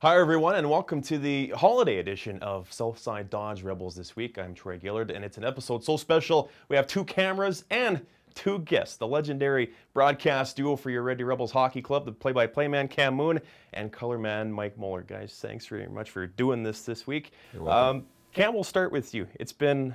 Hi everyone, and welcome to the holiday edition of Southside Dodge Rebels this week. I'm Troy Gillard, and it's an episode so special. We have two cameras and two guests. The legendary broadcast duo for your Ready Rebels Hockey Club, the play-by-play man Cam Moon and color man Mike Muller. Guys, thanks very much for doing this week. You're welcome. Cam, we'll start with you. It's been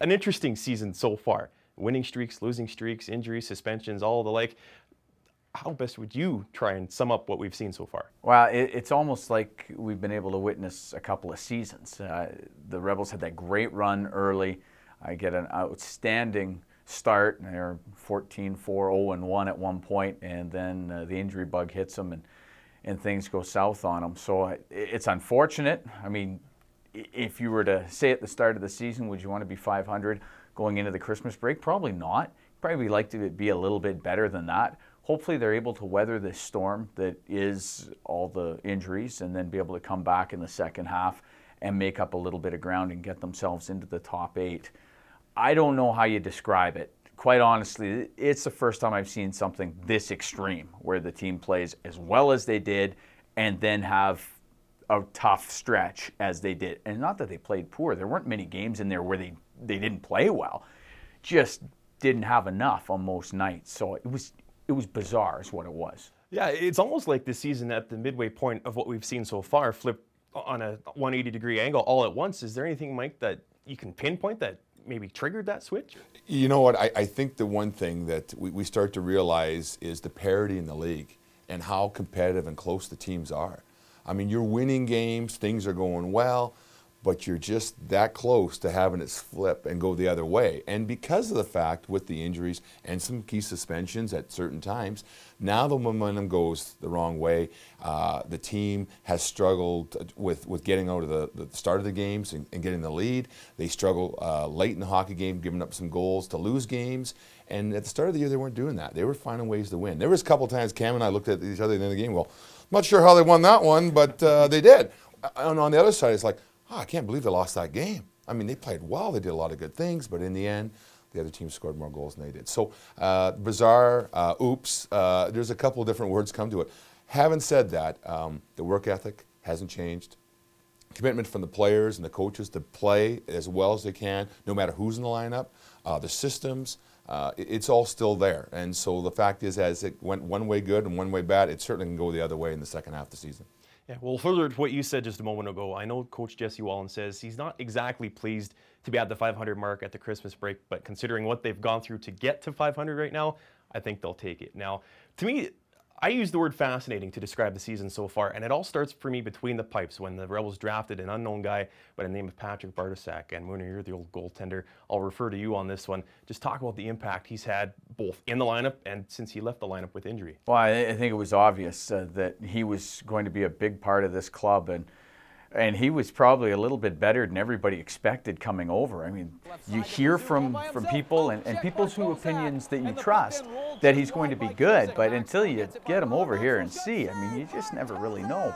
an interesting season so far. Winning streaks, losing streaks, injuries, suspensions, all the like. How best would you try and sum up what we've seen so far? Well, it's almost like we've been able to witness a couple of seasons. The Rebels had that great run early. I get an outstanding start. They're 14-4, 0-1 at one point, and then the injury bug hits them and things go south on them. So it's unfortunate. I mean, if you were to say at the start of the season, would you want to be 500 going into the Christmas break? Probably not. Probably like to be a little bit better than that. Hopefully they're able to weather this storm that is all the injuries and then be able to come back in the second half and make up a little bit of ground and get themselves into the top 8. I don't know how you describe it. Quite honestly, it's the first time I've seen something this extreme where the team plays as well as they did and then have a tough stretch as they did. And not that they played poor. There weren't many games in there where they didn't play well. Just didn't have enough on most nights. So it was bizarre is what it was. Yeah, it's almost like this season at the midway point of what we've seen so far flipped on a 180-degree angle all at once. Is there anything, Mike, that you can pinpoint that maybe triggered that switch? You know what? I think the one thing that we start to realize is the parity in the league and how competitive and close the teams are. I mean, you're winning games, things are going well, but you're just that close to having it flip and go the other way. And because of the fact with the injuries and some key suspensions at certain times, now the momentum goes the wrong way. The team has struggled with getting out of the start of the games and getting the lead. They struggle late in the hockey game, giving up some goals to lose games. And at the start of the year, they weren't doing that. They were finding ways to win. There was a couple of times Cam and I looked at each other at the end of the game, well, I'm not sure how they won that one, but they did. And on the other side, it's like, I can't believe they lost that game. I mean, they played well. They did a lot of good things, but in the end, the other team scored more goals than they did. So bizarre, oops, there's a couple of different words come to it. Having said that, the work ethic hasn't changed. Commitment from the players and the coaches to play as well as they can, no matter who's in the lineup. The systems, it's all still there. And so the fact is, as it went one way good and one way bad, it certainly can go the other way in the second half of the season. Yeah, well, further to what you said just a moment ago, I know Coach Jesse Wallen says he's not exactly pleased to be at the 500 mark at the Christmas break, but considering what they've gone through to get to 500 right now, I think they'll take it. Now, to me, I use the word fascinating to describe the season so far, and it all starts for me between the pipes when the Rebels drafted an unknown guy by the name of Patrick Bartosak. And Mooney, you're the old goaltender. I'll refer to you on this one. Just talk about the impact he's had both in the lineup and since he left the lineup with injury. Well, I think it was obvious that he was going to be a big part of this club, and he was probably a little bit better than everybody expected coming over. I mean, you hear from people and people's opinions that you trust that he's going to be good, but until you get him over here and see, I mean, you just never really know.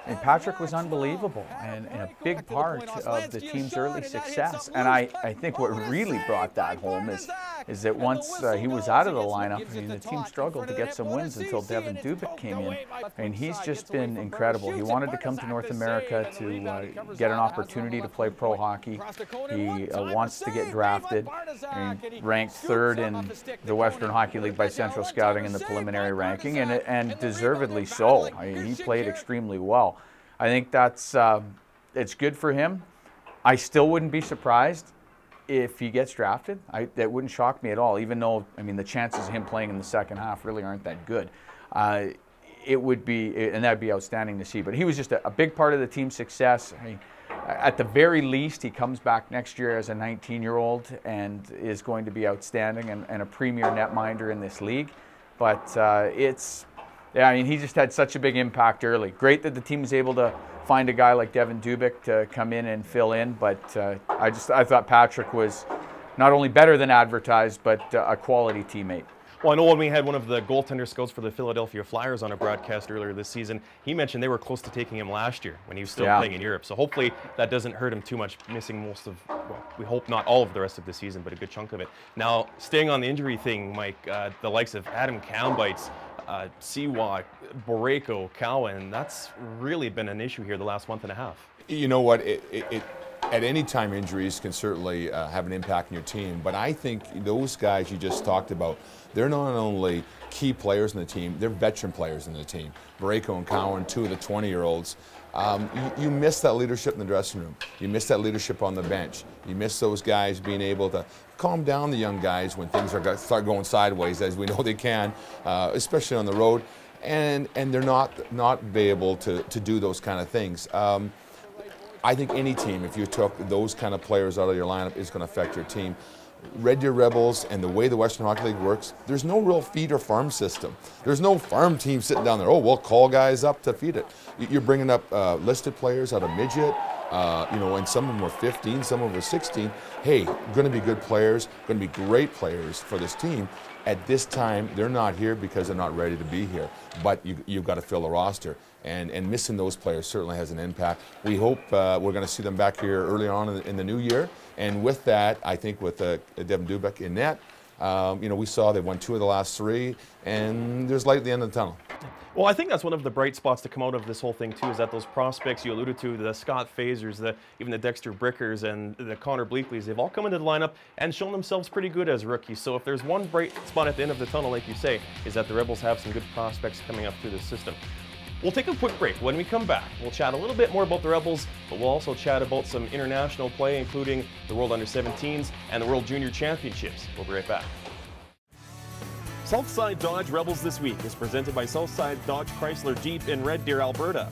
And Patrick was unbelievable and a big part of the team's early success. And I think what really brought that home is that once he was out of the lineup, I mean, the team struggled to get some wins until Devin Dubik came in. And he's just been incredible. He wanted to come to North America to get an opportunity to play pro hockey. He wants to get drafted and ranked 3rd in the Western Hockey League by Central Scouting in the preliminary ranking, and deservedly so. I mean, he played extremely well. I think that's it's good for him. I still wouldn't be surprised if he gets drafted. That wouldn't shock me at all, even though, I mean, the chances of him playing in the second half really aren't that good. It would be, and that'd be outstanding to see. But he was just a big part of the team's success. I mean, at the very least, he comes back next year as a 19-year-old and is going to be outstanding and a premier netminder in this league. But yeah, I mean, he just had such a big impact early. Great that the team was able to find a guy like Devin Dubik to come in and fill in, but I thought Patrick was not only better than advertised, but a quality teammate. Well, I know when we had one of the goaltender scouts for the Philadelphia Flyers on a broadcast earlier this season, he mentioned they were close to taking him last year when he was still playing in Europe. So hopefully that doesn't hurt him too much, missing most of, well, we hope not all of the rest of the season, but a good chunk of it. Now, staying on the injury thing, Mike, the likes of Adam Kaunbite's Siwak, Borrego, Cowan. That's really been an issue here the last month and a half. You know what? At any time, injuries can certainly have an impact on your team. But I think those guys you just talked about, they're not only key players in the team, they're veteran players in the team. Borrego and Cowan, two of the 20-year-olds. You miss that leadership in the dressing room. You miss that leadership on the bench. You miss those guys being able to calm down the young guys when things start going sideways, as we know they can, especially on the road. And they're not be able to do those kind of things. I think any team, if you took those kind of players out of your lineup, is going to affect your team. Red Deer Rebels and the way the Western Hockey League works, there's no real feed or farm system. There's no farm team sitting down there, oh, we'll call guys up to feed it. You're bringing up listed players out of midget, and some of them were 15, some of them were 16. Hey, going to be good players, going to be great players for this team. At this time, they're not here because they're not ready to be here. But you've got to fill the roster. And missing those players certainly has an impact. We hope we're going to see them back here early on in the new year. And with that, I think with Devin Dubek in net, we saw they won 2 of the last 3, and there's light at the end of the tunnel. Well, I think that's one of the bright spots to come out of this whole thing, too, is that those prospects you alluded to, the Scott Phasers, even the Dexter Brickers and the Connor Bleakleys, they've all come into the lineup and shown themselves pretty good as rookies. So if there's one bright spot at the end of the tunnel, like you say, is that the Rebels have some good prospects coming up through the system. We'll take a quick break. When we come back, we'll chat a little bit more about the Rebels, but we'll also chat about some international play, including the World Under-17s and the World Junior Championships. We'll be right back. Southside Dodge Rebels This Week is presented by Southside Dodge Chrysler Jeep in Red Deer, Alberta.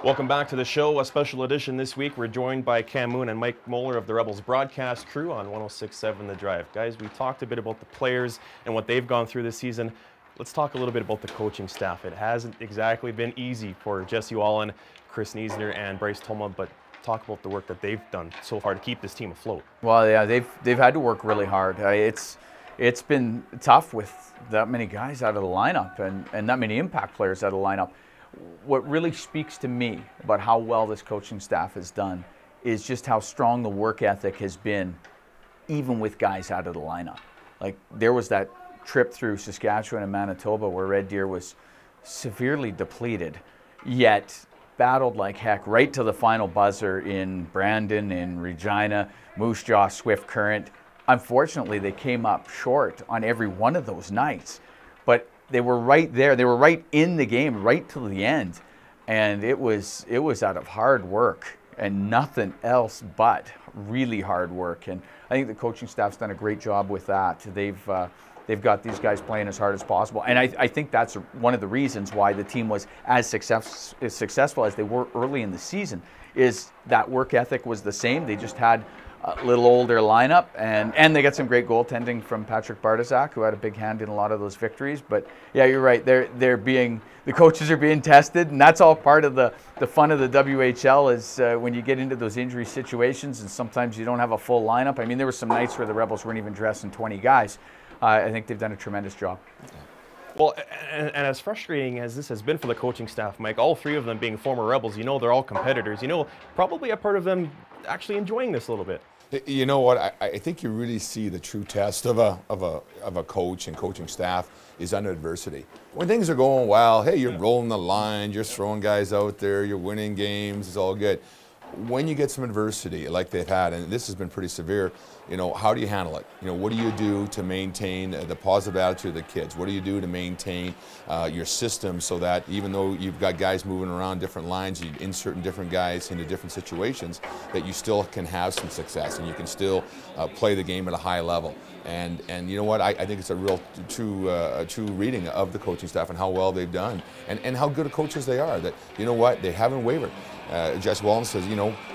Welcome back to the show, a special edition this week. We're joined by Cam Moon and Mike Moeller of the Rebels broadcast crew on 106.7 The Drive. Guys, we talked a bit about the players and what they've gone through this season. Let's talk a little bit about the coaching staff. It hasn't exactly been easy for Jesse Wallen, Chris Niesner, and Bryce Tolma, but talk about the work that they've done so far to keep this team afloat. Well, yeah, they've had to work really hard. It's been tough with that many guys out of the lineup and that many impact players out of the lineup. What really speaks to me about how well this coaching staff has done is just how strong the work ethic has been, even with guys out of the lineup. Like, there was that trip through Saskatchewan and Manitoba where Red Deer was severely depleted, yet battled like heck right to the final buzzer in Brandon, in Regina, Moose Jaw, Swift Current. Unfortunately, they came up short on every one of those nights, but they were right there. They were right in the game, right till the end, and it was out of hard work and nothing else but really hard work. And I think the coaching staff's done a great job with that. They've got these guys playing as hard as possible, and I think that's one of the reasons why the team was as successful as they were early in the season. Is that work ethic was the same. They just had a little older lineup, and they got some great goaltending from Patrick Bartaszak, who had a big hand in a lot of those victories. But yeah, you're right. The coaches are being tested, and that's all part of the fun of the WHL is when you get into those injury situations, and sometimes you don't have a full lineup. I mean, there were some nights where the Rebels weren't even dressing 20 guys. I think they've done a tremendous job. Well, and as frustrating as this has been for the coaching staff, Mike, all 3 of them being former Rebels, they're all competitors. Probably a part of them actually enjoying this a little bit. You know what? I think you really see the true test of a coach and coaching staff is under adversity. When things are going well, hey, you're rolling the line, you're throwing guys out there, you're winning games, it's all good. When you get some adversity like they've had, and this has been pretty severe, how do you handle it? What do you do to maintain the positive attitude of the kids? What do you do to maintain your system so that even though you've got guys moving around different lines, you insert different guys into different situations, that you still can have some success and you can still play the game at a high level? And you know what? I think it's a real true reading of the coaching staff and how well they've done and how good of coaches they are. That, they haven't wavered. Jesse Wallen says,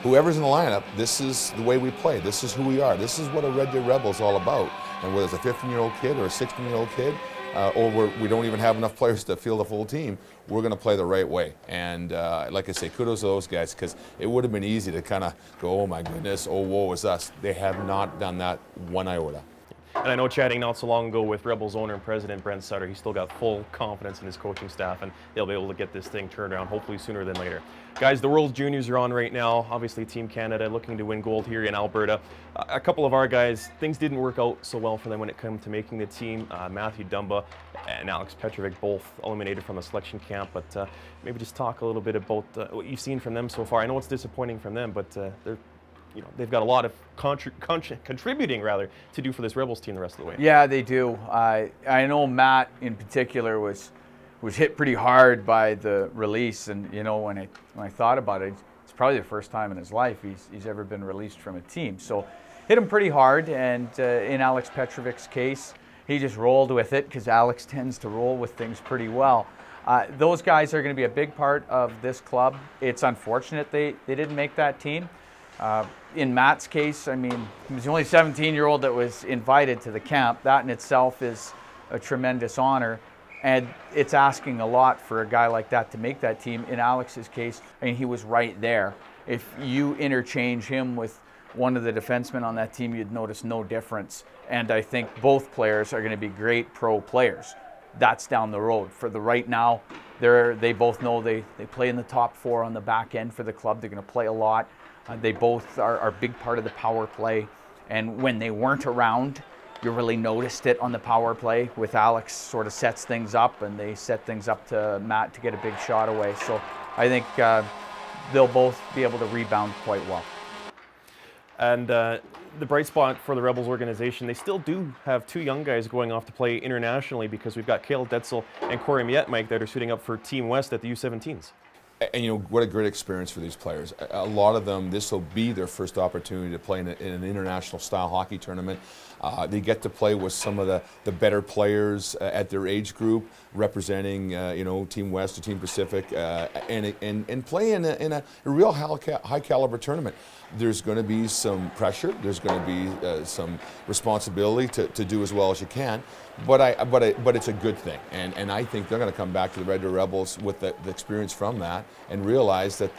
whoever's in the lineup, this is the way we play. This is who we are. This is what a Red Deer Rebel is all about. And whether it's a 15-year-old kid or a 16-year-old kid, or we don't even have enough players to field a full team, we're going to play the right way. And like I say, kudos to those guys, because it would have been easy to kind of go, oh my goodness, oh woe is us. They have not done that one iota. And I know chatting not so long ago with Rebels owner and president Brent Sutter, he's still got full confidence in his coaching staff, and they'll be able to get this thing turned around hopefully sooner than later. Guys, the World Juniors are on right now. Obviously, Team Canada looking to win gold here in Alberta. A couple of our guys, things didn't work out so well for them when it came to making the team. Matthew Dumba and Alex Petrovic both eliminated from the selection camp, but maybe just talk a little bit about what you've seen from them so far. I know it's disappointing from them, but they've got a lot of contributing rather to do for this Rebels team the rest of the way. Yeah, they do. I know Matt in particular was hit pretty hard by the release, and when I thought about it, it's probably the first time in his life he's ever been released from a team. So hit him pretty hard, and in Alex Petrovic's case, he just rolled with it because Alex tends to roll with things pretty well. Those guys are going to be a big part of this club. It's unfortunate they didn't make that team. In Matt's case, I mean, he was the only 17-year-old that was invited to the camp. That in itself is a tremendous honor, and it's asking a lot for a guy like that to make that team. In Alex's case, I mean, he was right there. If you interchange him with one of the defensemen on that team, you'd notice no difference. And I think both players are going to be great pro players. That's down the road. For the right now, they both know they play in the top 4 on the back end for the club. They're going to play a lot. They both are a big part of the power play, and when they weren't around, you really noticed it on the power play. With Alex, sort of sets things up, and they set things up to Matt to get a big shot away. So I think they'll both be able to rebound quite well. And the bright spot for the Rebels organization, they still do have 2 young guys going off to play internationally, because we've got Cale Detzel and Corey Mietmike that are suiting up for Team West at the U17s. And what a great experience for these players. A lot of them, this will be their first opportunity to play in an international style hockey tournament. They get to play with some of the better players at their age group, representing Team West or Team Pacific, and play in a real high caliber tournament. There's going to be some pressure. There's going to be some responsibility to do as well as you can. But it's a good thing, and I think they're going to come back to the Red Deer Rebels with the experience from that, and realize that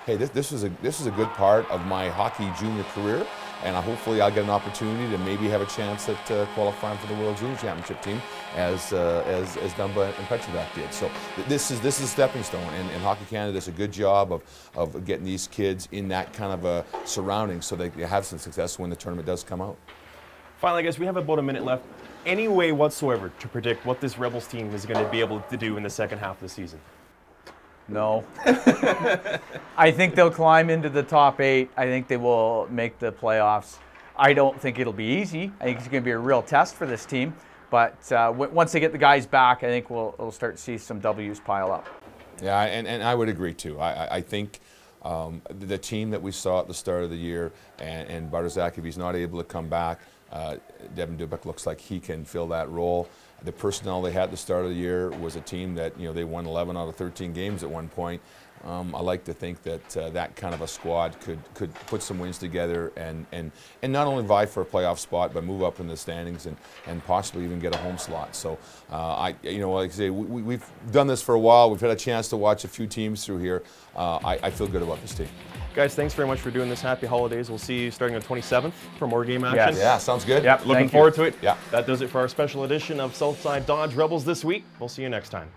hey, this is a good part of my hockey junior career, and hopefully I'll get an opportunity to maybe have a chance at qualifying for the World Junior Championship team as Dumba and Petrovac did. So this is a stepping stone, and Hockey Canada does a good job of getting these kids in that kind of a surrounding so they have some success when the tournament does come out. Finally, guys, we have about a minute left. Any way whatsoever to predict what this Rebels team is going to be able to do in the second half of the season? No. I think they'll climb into the top 8. I think they will make the playoffs. I don't think it'll be easy. I think it's going to be a real test for this team. But once they get the guys back, I think we'll start to see some W's pile up. Yeah, and I would agree too. I think the team that we saw at the start of the year, and Bartozak, if he's not able to come back, Devin Dubek looks like he can fill that role. The personnel they had at the start of the year was a team that, they won 11 out of 13 games at one point. I like to think that that kind of a squad could put some wins together and not only vie for a playoff spot, but move up in the standings and possibly even get a home slot. So like I say, we've done this for a while. We've had a chance to watch a few teams through here. I feel good about this team. Guys, thanks very much for doing this. Happy holidays. We'll see you starting on the 27th for more game action. Yes. Yeah, sounds good. Yep, looking forward to it. Yeah. That does it for our special edition of Southside Dodge Rebels this week. We'll see you next time.